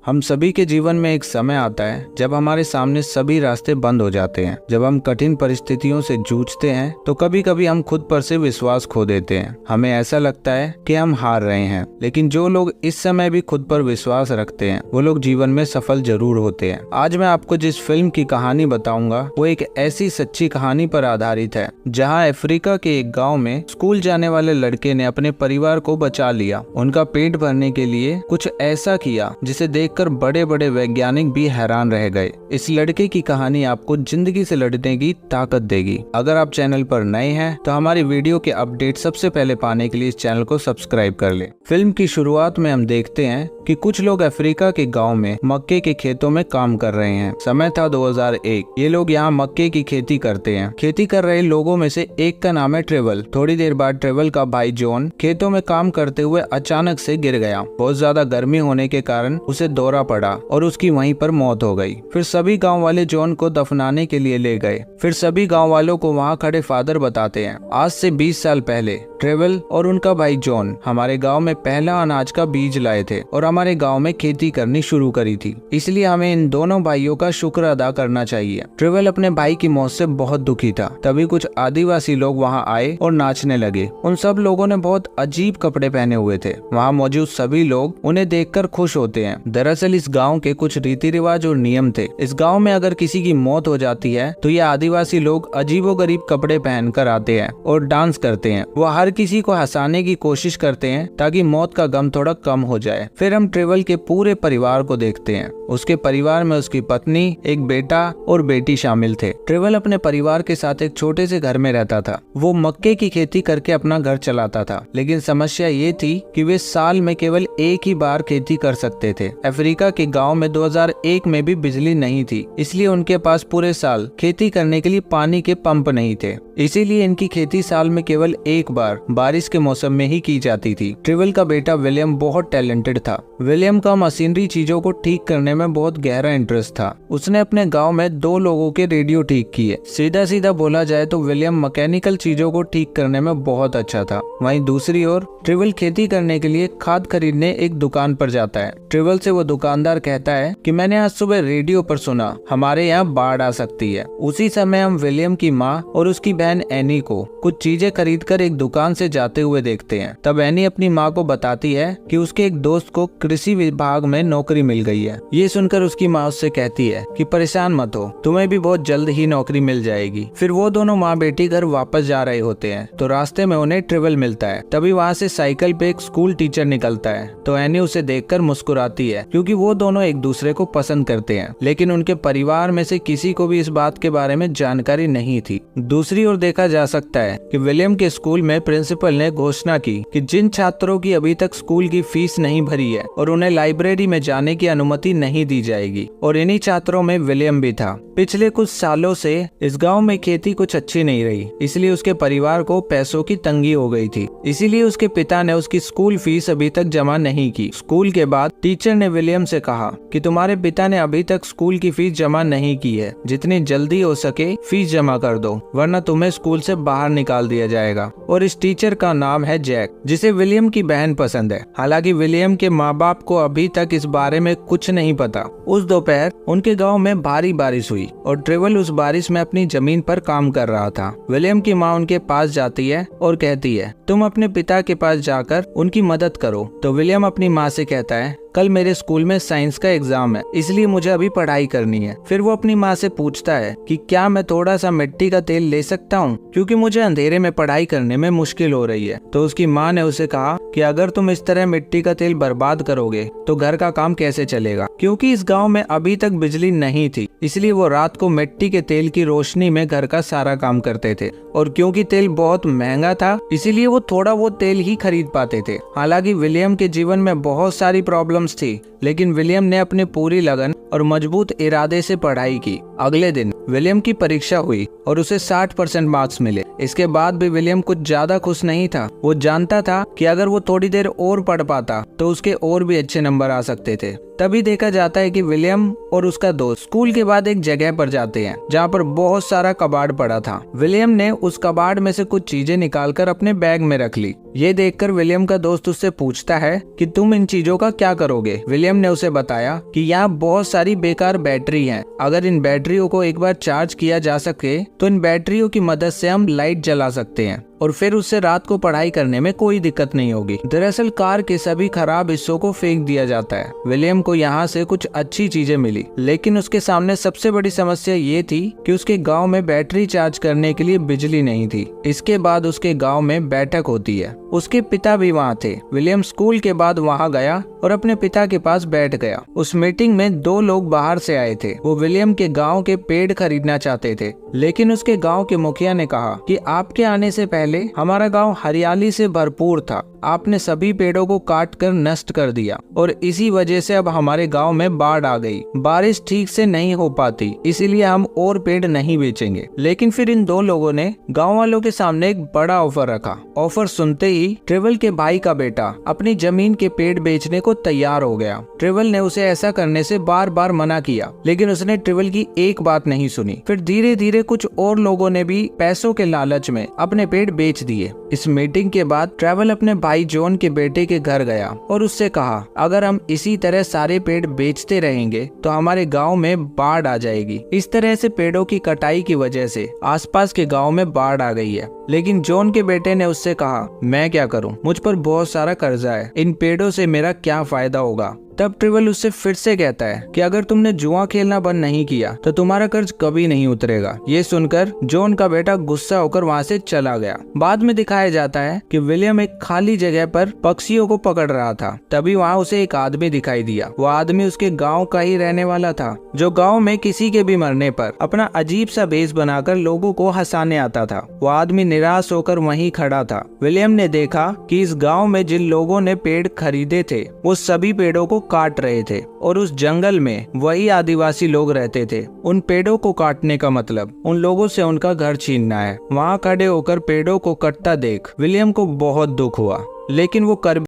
हम सभी के जीवन में एक समय आता है जब हमारे सामने सभी रास्ते बंद हो जाते हैं। जब हम कठिन परिस्थितियों से जूझते हैं तो कभी कभी हम खुद पर से विश्वास खो देते हैं। हमें ऐसा लगता है कि हम हार रहे हैं, लेकिन जो लोग इस समय भी खुद पर विश्वास रखते हैं वो लोग जीवन में सफल जरूर होते हैं। आज मैं आपको जिस फिल्म की कहानी बताऊंगा वो एक ऐसी सच्ची कहानी पर आधारित है जहाँ अफ्रीका के एक गाँव में स्कूल जाने वाले लड़के ने अपने परिवार को बचा लिया। उनका पेट भरने के लिए कुछ ऐसा किया जिसे देखकर बड़े बड़े वैज्ञानिक भी हैरान रह गए। इस लड़के की कहानी आपको जिंदगी से लड़ने की ताकत देगी। अगर आप चैनल पर नए हैं तो हमारी वीडियो के अपडेट सबसे पहले पाने के लिए इस चैनल को सब्सक्राइब कर ले। फिल्म की शुरुआत में हम देखते हैं कि कुछ लोग अफ्रीका के गांव में मक्के के खेतों में काम कर रहे हैं। समय था 2001। ये लोग यहाँ मक्के की खेती करते हैं। खेती कर रहे लोगों में से एक का नाम है ट्रेवल। थोड़ी देर बाद ट्रेवल का भाई जॉन खेतों में काम करते हुए अचानक से गिर गया। बहुत ज्यादा गर्मी होने के कारण उसे दौरा पड़ा और उसकी वहीं पर मौत हो गई। फिर सभी गाँव वाले जॉन को दफनाने के लिए ले गए। फिर सभी गाँव वालों को वहाँ खड़े फादर बताते हैं, आज से 20 साल पहले ट्रेवल और उनका भाई जॉन हमारे गांव में पहला अनाज का बीज लाए थे और हमारे गांव में खेती करनी शुरू करी थी। इसलिए हमें इन दोनों भाइयों का शुक्र अदा करना चाहिए। ट्रेवल अपने भाई की मौत से बहुत दुखी था। तभी कुछ आदिवासी लोग वहां आए और नाचने लगे। उन सब लोगों ने बहुत अजीब कपड़े पहने हुए थे। वहां मौजूद सभी लोग उन्हें देखकर खुश होते हैं। दरअसल इस गाँव के कुछ रीति रिवाज और नियम थे। इस गाँव में अगर किसी की मौत हो जाती है तो ये आदिवासी लोग अजीबोगरीब कपड़े पहनकर आते हैं और डांस करते हैं। वो हर किसी को हंसाने की कोशिश करते हैं ताकि मौत का गम थोड़ा कम हो जाए। फिर हम ट्रेवल के पूरे परिवार को देखते हैं। उसके परिवार में उसकी पत्नी, एक बेटा और बेटी शामिल थे। ट्रेवल अपने परिवार के साथ एक छोटे से घर में रहता था। वो मक्के की खेती करके अपना घर चलाता था, लेकिन समस्या ये थी कि वे साल में केवल एक ही बार खेती कर सकते थे। अफ्रीका के गाँव में 2001 में भी बिजली नहीं थी, इसलिए उनके पास पूरे साल खेती करने के लिए पानी के पंप नहीं थे। इसीलिए इनकी खेती साल में केवल एक बार बारिश के मौसम में ही की जाती थी। ट्रेवल का बेटा विलियम बहुत टैलेंटेड था। विलियम का मशीनरी चीजों को ठीक करने में बहुत गहरा इंटरेस्ट था। उसने अपने गांव में 2 लोगों के रेडियो ठीक किए। सीधा सीधा बोला जाए तो विलियम मैकेनिकल चीजों को ठीक करने में बहुत अच्छा था। वहीं दूसरी ओर ट्रेवल खेती करने के लिए खाद खरीदने एक दुकान पर जाता है। ट्रेवल से वो दुकानदार कहता है कि मैंने आज सुबह रेडियो पर सुना हमारे यहाँ बाढ़ आ सकती है। उसी समय हम विलियम की माँ और उसकी बहन एनी को कुछ चीजें खरीदकर एक दुकान से जाते हुए देखते हैं। तब एनी अपनी माँ को बताती है कि उसके एक दोस्त को कृषि विभाग में नौकरी मिल गई है। ये सुनकर उसकी माँ उससे कहती है कि परेशान मत हो, तुम्हें भी बहुत जल्द ही नौकरी मिल जाएगी। फिर वो दोनों माँ बेटी घर वापस जा रहे होते हैं तो रास्ते में उन्हें ट्रेवल मिलता है। तभी वहाँ से साइकिल पे एक स्कूल टीचर निकलता है तो एनी उसे देखकर मुस्कुराती है, क्योंकि वो दोनों एक दूसरे को पसंद करते हैं। लेकिन उनके परिवार में से किसी को भी इस बात के बारे में जानकारी नहीं थी। दूसरी ओर देखा जा सकता है कि विलियम के स्कूल में प्रिंसिपल ने घोषणा की कि जिन छात्रों की अभी तक स्कूल की फीस नहीं भरी है और उन्हें लाइब्रेरी में जाने की अनुमति नहीं दी जाएगी, और इन्हीं छात्रों में विलियम भी था। पिछले कुछ सालों से इस गांव में खेती कुछ अच्छी नहीं रही, इसलिए उसके परिवार को पैसों की तंगी हो गई थी। इसीलिए उसके पिता ने उसकी स्कूल फीस अभी तक जमा नहीं की। स्कूल के बाद टीचर ने विलियम से कहा कि तुम्हारे पिता ने अभी तक स्कूल की फीस जमा नहीं की है, जितनी जल्दी हो सके फीस जमा कर दो, वरना तुम्हें स्कूल से बाहर निकाल दिया जाएगा। और इस टीचर का नाम है जैक, जिसे विलियम की बहन पसंद है। हालांकि विलियम के माँ बाप को अभी तक इस बारे में कुछ नहीं पता। उस दोपहर उनके गांव में भारी बारिश हुई और ट्रेवल उस बारिश में अपनी जमीन पर काम कर रहा था। विलियम की माँ उनके पास जाती है और कहती है तुम अपने पिता के पास जाकर उनकी मदद करो। तो विलियम अपनी माँ से कहता है कल मेरे स्कूल में साइंस का एग्जाम है, इसलिए मुझे अभी पढ़ाई करनी है। फिर वो अपनी माँ से पूछता है कि क्या मैं थोड़ा सा मिट्टी का तेल ले सकता हूँ, क्योंकि मुझे अंधेरे में पढ़ाई करने में मुश्किल हो रही है। तो उसकी माँ ने उसे कहा कि अगर तुम इस तरह मिट्टी का तेल बर्बाद करोगे तो घर का काम कैसे चलेगा। क्योंकि इस गाँव में अभी तक बिजली नहीं थी, इसलिए वो रात को मिट्टी के तेल की रोशनी में घर का सारा काम करते थे। और क्योंकि तेल बहुत महंगा था, इसीलिए वो थोड़ा वो तेल ही खरीद पाते थे। हालांकि विलियम के जीवन में बहुत सारी प्रॉब्लम्स थी, लेकिन विलियम ने अपनी पूरी लगन और मजबूत इरादे से पढ़ाई की। अगले दिन विलियम की परीक्षा हुई और उसे 60% मार्क्स मिले। इसके बाद भी विलियम कुछ ज्यादा खुश नहीं था। वो जानता था कि अगर वो थोड़ी देर और पढ़ पाता तो उसके और भी अच्छे नंबर आ सकते थे। तभी देखा जाता है कि विलियम और उसका दोस्त स्कूल के बाद एक जगह पर जाते हैं जहाँ पर बहुत सारा कबाड़ पड़ा था। विलियम ने उस कबाड़ में से कुछ चीजें निकालकर अपने बैग में रख ली। ये देखकर विलियम का दोस्त उससे पूछता है कि तुम इन चीजों का क्या करोगे। विलियम ने उसे बताया कि यहाँ बहुत सारी बेकार बैटरी हैं। अगर इन बैटरियों को एक बार चार्ज किया जा सके तो इन बैटरियों की मदद से हम लाइट जला सकते हैं और फिर उससे रात को पढ़ाई करने में कोई दिक्कत नहीं होगी। दरअसल कार के सभी खराब हिस्सों को फेंक दिया जाता है। विलियम को यहाँ से कुछ अच्छी चीजें मिली, लेकिन उसके सामने सबसे बड़ी समस्या ये थी कि उसके गांव में बैटरी चार्ज करने के लिए बिजली नहीं थी। इसके बाद उसके गांव में बैठक होती है। उसके पिता भी वहाँ थे। विलियम स्कूल के बाद वहाँ गया और अपने पिता के पास बैठ गया। उस मीटिंग में 2 लोग बाहर से आए थे। वो विलियम के गांव के पेड़ खरीदना चाहते थे, लेकिन उसके गांव के मुखिया ने कहा कि आपके आने से पहले हमारा गांव हरियाली से भरपूर था। आपने सभी पेड़ों को काट कर नष्ट कर दिया और इसी वजह से अब हमारे गांव में बाढ़ आ गई। बारिश ठीक से नहीं हो पाती, इसीलिए हम और पेड़ नहीं बेचेंगे। लेकिन फिर इन 2 लोगों ने गांव वालों के सामने एक बड़ा ऑफर रखा। ऑफर सुनते ही ट्रेवल के भाई का बेटा अपनी जमीन के पेड़ बेचने को तैयार हो गया। ट्रेवल ने उसे ऐसा करने से बार बार मना किया, लेकिन उसने ट्रेवल की एक बात नहीं सुनी। फिर धीरे धीरे कुछ और लोगों ने भी पैसों के लालच में अपने पेड़ बेच दिए। इस मीटिंग के बाद ट्रेवल अपने भाई जॉन के बेटे के घर गया और उससे कहा, अगर हम इसी तरह सारे पेड़ बेचते रहेंगे तो हमारे गांव में बाढ़ आ जाएगी। इस तरह से पेड़ों की कटाई की वजह से आसपास के गांव में बाढ़ आ गई है। लेकिन जॉन के बेटे ने उससे कहा, मैं क्या करूं, मुझ पर बहुत सारा कर्जा है, इन पेड़ों से मेरा क्या फायदा होगा। तब ट्रेवल उससे फिर से कहता है कि अगर तुमने जुआ खेलना बंद नहीं किया तो तुम्हारा कर्ज कभी नहीं उतरेगा। ये सुनकर जॉन का बेटा गुस्सा होकर वहाँ से चला गया। बाद में दिखाया जाता है कि विलियम एक खाली जगह पर पक्षियों को पकड़ रहा था। तभी वहाँ उसे एक आदमी दिखाई दिया। वो आदमी उसके गाँव का ही रहने वाला था, जो गाँव में किसी के भी मरने पर अपना अजीब सा भेष बनाकर लोगों को हंसाने आता था। वो आदमी निराश होकर वहीं खड़ा था। विलियम ने देखा कि इस गाँव में जिन लोगों ने पेड़ खरीदे थे वो सभी पेड़ों को काट रहे थे और उस जंगल में वही आदिवासी लोग रहते थे। उन पेड़ों को काटने का मतलब उन लोगों से उनका घर छीनना है। वहाँ खड़े होकर पेड़ों को कटता देख विलियम को बहुत दुख हुआ, लेकिन वो कर